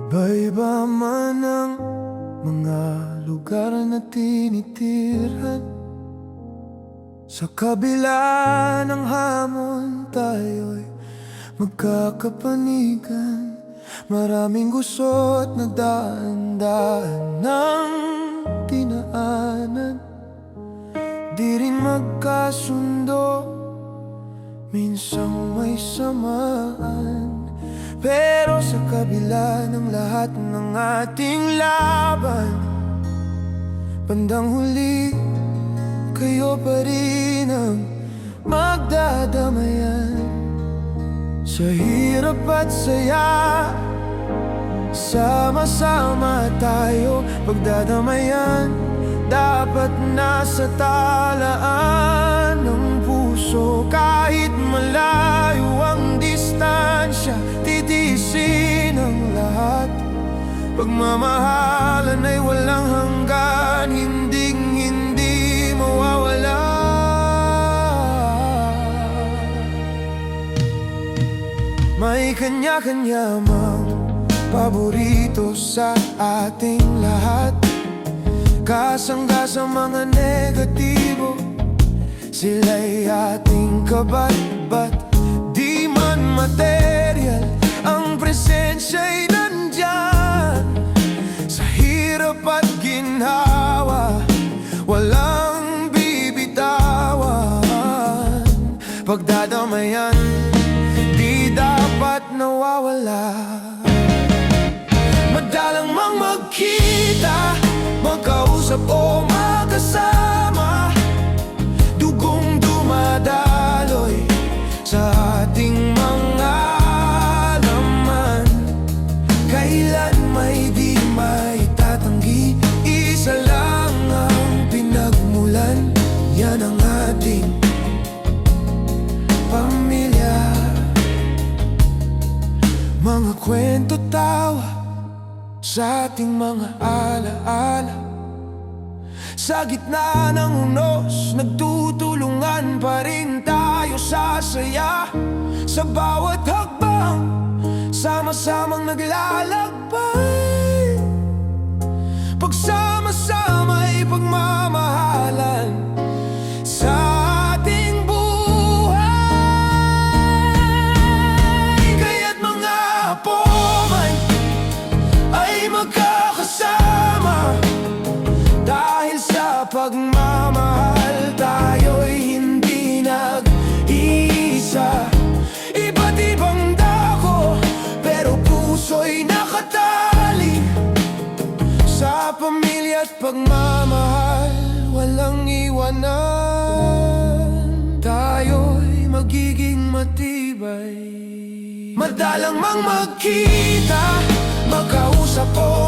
Iba-iba man ang mga lugar na tinitirhan. Sa kabila ng hamon tayo'y magkakapanigan. Maraming gusto't na daan-daan ng dinaanan. Di rin magkasundo, minsang may samaan. Pero sa kabila ng lahat ng ating laban, bandang huli, kayo pa rin ang magdadamayan. Sa hirap at saya, sama-sama tayo pagdadamayan. Dapat nasa talaan ng puso. Kahit malayo ang distansya, titiisin ang lahat. Pagmamahalan ay walang hanggan, hinding-hindi mawawala. May kanya-kanya mang paborito sa ating lahat. Kasangga sa mga negatibo, sila'y ating kabat-bat. Di man material, ang presensya'y nandyan. Sa hirap at ginhawa, walang bibitawan. Pagdadamayan, di dapat nawawala. Madalang mang magkita, magkausap o magkasama, dugong dumadaloy sa ating mga laman. Kailan may di maitatanggi, isa lang ang pinagmulan. Yan ang ating pamilya. Mga kwento tawa sa ating mga alaala. Sa gitna ng unos, nagtutulungan pa rin tayo sa saya. Sa bawat hakbang, sama-samang naglalakbay. Pagsama-sama'y pagmamahalan sa ating buhay. Kaya't mga apo man ay magkakasama. Dahil sa pagmamahal, tayo'y hindi nag-iisa. Iba't ibang dako, pero puso'y nakatali. Sa pamilya at pagmamahal, walang iwanan. Tayo'y magiging matibay. Madalang mang magkita, magkausap o